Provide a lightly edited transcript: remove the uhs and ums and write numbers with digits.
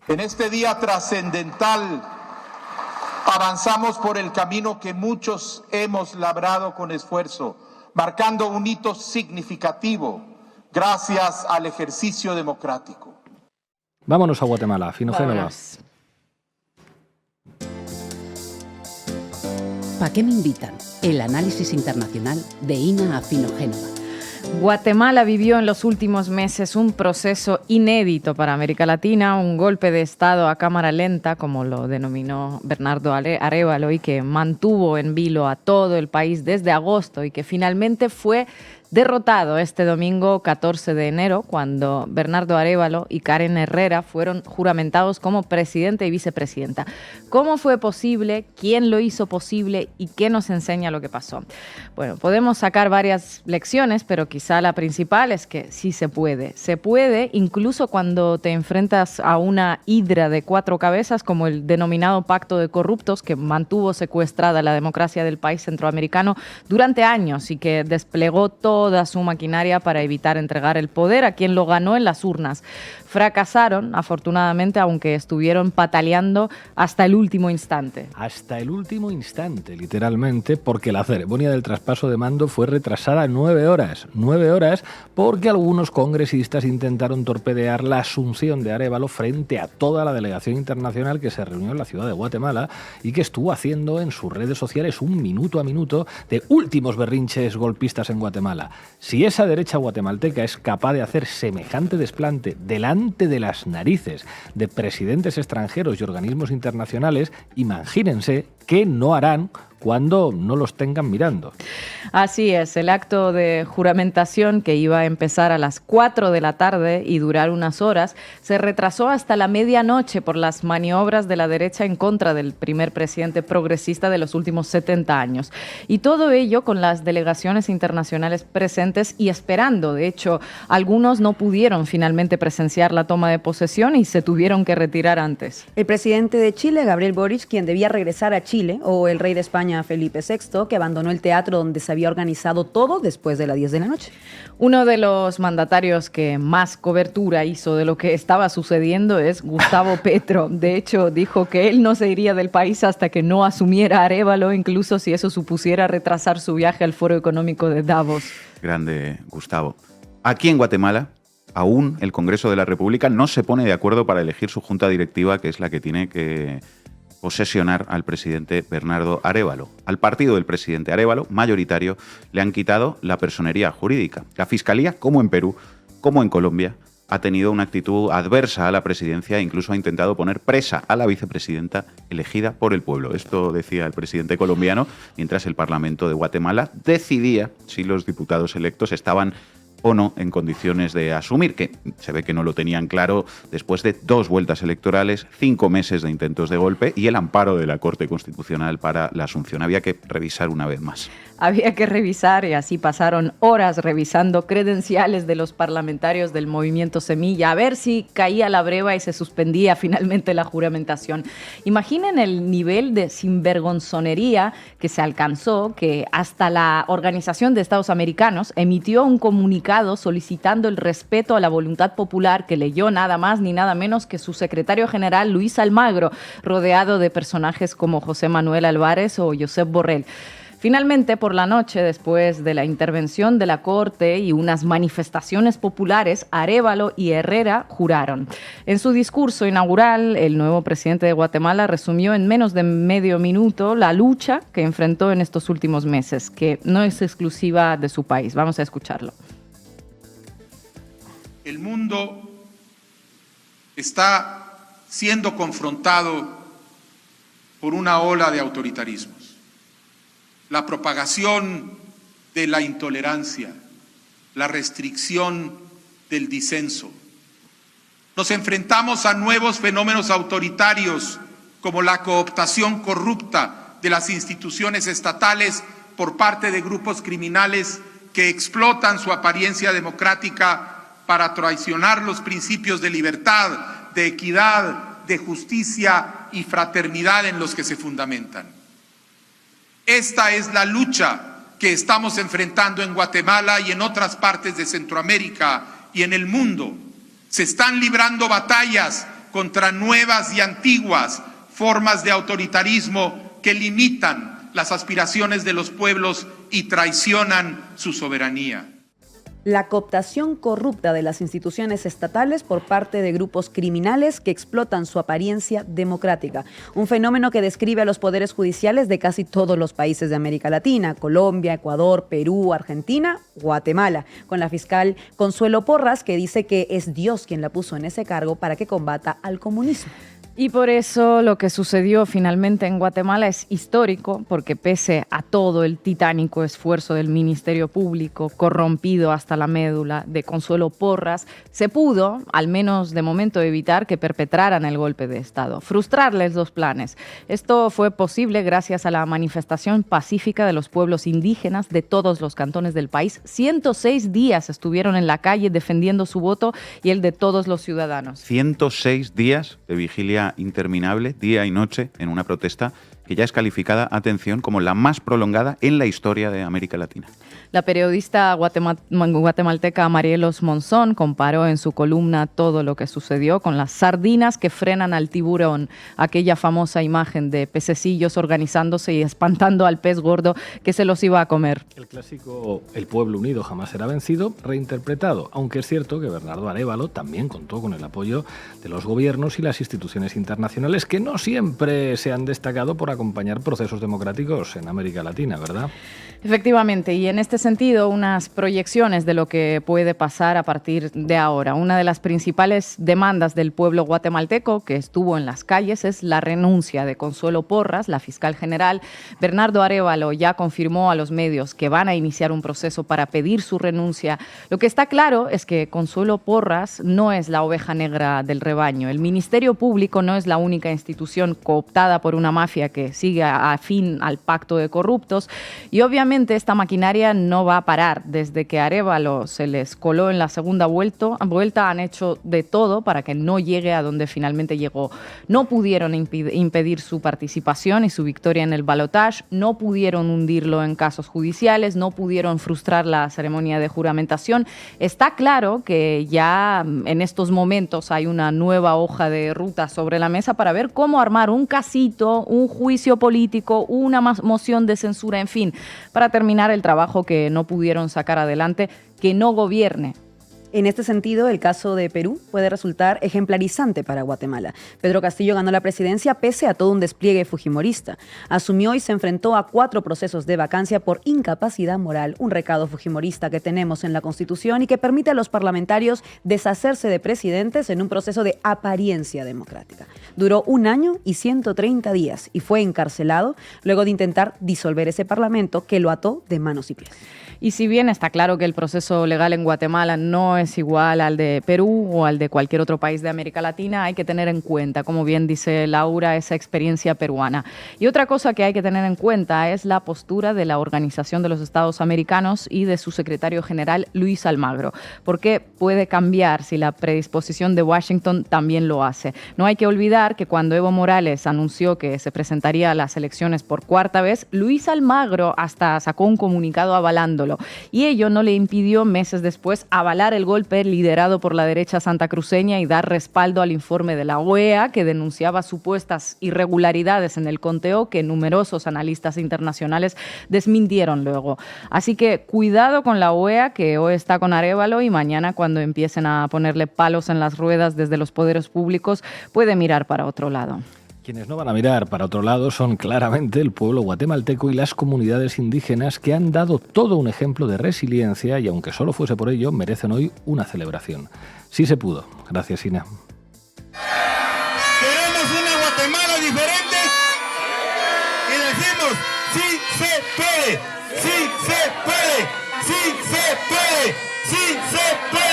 En este día trascendental avanzamos por el camino que muchos hemos labrado con esfuerzo, marcando un hito significativo gracias al ejercicio democrático. Vámonos a Guatemala, Fino Génova. ¿Para qué me invitan? El análisis internacional de Ina Afino Génova. Guatemala vivió en los últimos meses un proceso inédito para América Latina, un golpe de Estado a cámara lenta, como lo denominó Bernardo Arévalo, y que mantuvo en vilo a todo el país desde agosto y que finalmente fue derrotado este domingo 14 de enero, cuando Bernardo Arévalo y Karen Herrera fueron juramentados como presidente y vicepresidenta. ¿Cómo fue posible? ¿Quién lo hizo posible? ¿Y qué nos enseña lo que pasó? Bueno, podemos sacar varias lecciones, pero quizá la principal es que sí se puede. Se puede incluso cuando te enfrentas a una hidra de 4 cabezas, como el denominado Pacto de Corruptos, que mantuvo secuestrada la democracia del país centroamericano durante años y que desplegó toda su maquinaria para evitar entregar el poder a quien lo ganó en las urnas. Fracasaron, afortunadamente, aunque estuvieron pataleando hasta el último instante. Hasta el último instante, literalmente, porque la ceremonia del traspaso de mando fue retrasada 9 horas. 9 horas porque algunos congresistas intentaron torpedear la asunción de Arévalo frente a toda la delegación internacional que se reunió en la ciudad de Guatemala y que estuvo haciendo en sus redes sociales un minuto a minuto de últimos berrinches golpistas en Guatemala. Si esa derecha guatemalteca es capaz de hacer semejante desplante delante de las narices de presidentes extranjeros y organismos internacionales, imagínense qué no harán cuando no los tengan mirando. Así es, el acto de juramentación, que iba a empezar a las 4 de la tarde y durar unas horas, se retrasó hasta la medianoche por las maniobras de la derecha en contra del primer presidente progresista de los últimos 70 años. Y todo ello con las delegaciones internacionales presentes y esperando. De hecho, algunos no pudieron finalmente presenciar la toma de posesión y se tuvieron que retirar antes. El presidente de Chile, Gabriel Boric, quien debía regresar a Chile, o el rey de España, Felipe VI, que abandonó el teatro donde se había organizado todo después de las 10 de la noche. Uno de los mandatarios que más cobertura hizo de lo que estaba sucediendo es Gustavo Petro. De hecho, dijo que él no se iría del país hasta que no asumiera Arévalo, incluso si eso supusiera retrasar su viaje al Foro Económico de Davos. Grande, Gustavo. Aquí en Guatemala, aún el Congreso de la República no se pone de acuerdo para elegir su junta directiva, que es la que tiene que posesionar al presidente Bernardo Arévalo. Al partido del presidente Arévalo, mayoritario, le han quitado la personería jurídica. La Fiscalía, como en Perú, como en Colombia, ha tenido una actitud adversa a la presidencia e incluso ha intentado poner presa a la vicepresidenta elegida por el pueblo. Esto decía el presidente colombiano, mientras el Parlamento de Guatemala decidía si los diputados electos estaban o no en condiciones de asumir, que se ve que no lo tenían claro después de 2 vueltas electorales, 5 meses de intentos de golpe y el amparo de la Corte Constitucional para la asunción. Había que revisar una vez más. Había que revisar y así pasaron horas revisando credenciales de los parlamentarios del Movimiento Semilla, a ver si caía la breva y se suspendía finalmente la juramentación. Imaginen el nivel de sinvergonzonería que se alcanzó, que hasta la Organización de Estados Americanos emitió un comunicado solicitando el respeto a la voluntad popular que leyó nada más ni nada menos que su secretario general Luis Almagro, rodeado de personajes como José Manuel Álvarez o Josep Borrell. Finalmente, por la noche, después de la intervención de la Corte y unas manifestaciones populares, Arévalo y Herrera juraron. En su discurso inaugural, el nuevo presidente de Guatemala resumió en menos de medio minuto la lucha que enfrentó en estos últimos meses, que no es exclusiva de su país. Vamos a escucharlo. El mundo está siendo confrontado por una ola de autoritarismos. La propagación de la intolerancia, la restricción del disenso. Nos enfrentamos a nuevos fenómenos autoritarios como la cooptación corrupta de las instituciones estatales por parte de grupos criminales que explotan su apariencia democrática para traicionar los principios de libertad, de equidad, de justicia y fraternidad en los que se fundamentan. Esta es la lucha que estamos enfrentando en Guatemala y en otras partes de Centroamérica y en el mundo. Se están librando batallas contra nuevas y antiguas formas de autoritarismo que limitan las aspiraciones de los pueblos y traicionan su soberanía. La cooptación corrupta de las instituciones estatales por parte de grupos criminales que explotan su apariencia democrática. Un fenómeno que describe a los poderes judiciales de casi todos los países de América Latina: Colombia, Ecuador, Perú, Argentina, Guatemala, con la fiscal Consuelo Porras, que dice que es Dios quien la puso en ese cargo para que combata al comunismo. Y por eso lo que sucedió finalmente en Guatemala es histórico, porque pese a todo el titánico esfuerzo del Ministerio Público, corrompido hasta la médula, de Consuelo Porras, se pudo, al menos de momento, evitar que perpetraran el golpe de Estado, frustrarles los planes. Esto fue posible gracias a la manifestación pacífica de los pueblos indígenas de todos los cantones del país. 106 días estuvieron en la calle defendiendo su voto y el de todos los ciudadanos. 106 días de vigilia interminable, día y noche, en una protesta que ya es calificada, atención, como la más prolongada en la historia de América Latina. La periodista guatemalteca Marielos Monzón comparó en su columna todo lo que sucedió con las sardinas que frenan al tiburón, aquella famosa imagen de pececillos organizándose y espantando al pez gordo que se los iba a comer. El clásico "el pueblo unido jamás será vencido", reinterpretado, aunque es cierto que Bernardo Arévalo también contó con el apoyo de los gobiernos y las instituciones internacionales, que no siempre se han destacado por acompañar procesos democráticos en América Latina, ¿verdad? Efectivamente, y en este sentido, unas proyecciones de lo que puede pasar a partir de ahora. Una de las principales demandas del pueblo guatemalteco que estuvo en las calles es la renuncia de Consuelo Porras, la fiscal general. Bernardo Arévalo ya confirmó a los medios que van a iniciar un proceso para pedir su renuncia. Lo que está claro es que Consuelo Porras no es la oveja negra del rebaño. El Ministerio Público no es la única institución cooptada por una mafia que sigue afín al pacto de corruptos, y obviamente esta maquinaria no va a parar. Desde que Arévalo se les coló en la segunda vuelta han hecho de todo para que no llegue a donde finalmente llegó. No pudieron impedir su participación y su victoria en el balotaje, no pudieron hundirlo en casos judiciales, no pudieron frustrar la ceremonia de juramentación. Está claro que ya en estos momentos hay una nueva hoja de ruta sobre la mesa para ver cómo armar un casito, un juicio político, una moción de censura, en fin, para terminar el trabajo que no pudieron sacar adelante, que no gobierne. En este sentido, el caso de Perú puede resultar ejemplarizante para Guatemala. Pedro Castillo ganó la presidencia pese a todo un despliegue fujimorista. Asumió y se enfrentó a 4 procesos de vacancia por incapacidad moral, un recado fujimorista que tenemos en la Constitución y que permite a los parlamentarios deshacerse de presidentes en un proceso de apariencia democrática. Duró 1 año y 130 días y fue encarcelado luego de intentar disolver ese parlamento que lo ató de manos y pies. Y si bien está claro que el proceso legal en Guatemala no es igual al de Perú o al de cualquier otro país de América Latina, hay que tener en cuenta, como bien dice Laura, esa experiencia peruana. Y otra cosa que hay que tener en cuenta es la postura de la Organización de los Estados Americanos y de su secretario general, Luis Almagro, porque puede cambiar si la predisposición de Washington también lo hace. No hay que olvidar que cuando Evo Morales anunció que se presentaría a las elecciones por 4ª vez, Luis Almagro hasta sacó un comunicado avalándolo. Y ello no le impidió meses después avalar el golpe liderado por la derecha santacruceña y dar respaldo al informe de la OEA que denunciaba supuestas irregularidades en el conteo que numerosos analistas internacionales desmintieron luego. Así que cuidado con la OEA, que hoy está con Arévalo y mañana, cuando empiecen a ponerle palos en las ruedas desde los poderes públicos, puede mirar para otro lado. Quienes no van a mirar para otro lado son claramente el pueblo guatemalteco y las comunidades indígenas, que han dado todo un ejemplo de resiliencia y, aunque solo fuese por ello, merecen hoy una celebración. Sí se pudo. Gracias, Ina. Queremos una Guatemala diferente y decimos: sí se puede, sí se puede, sí se puede, sí se puede.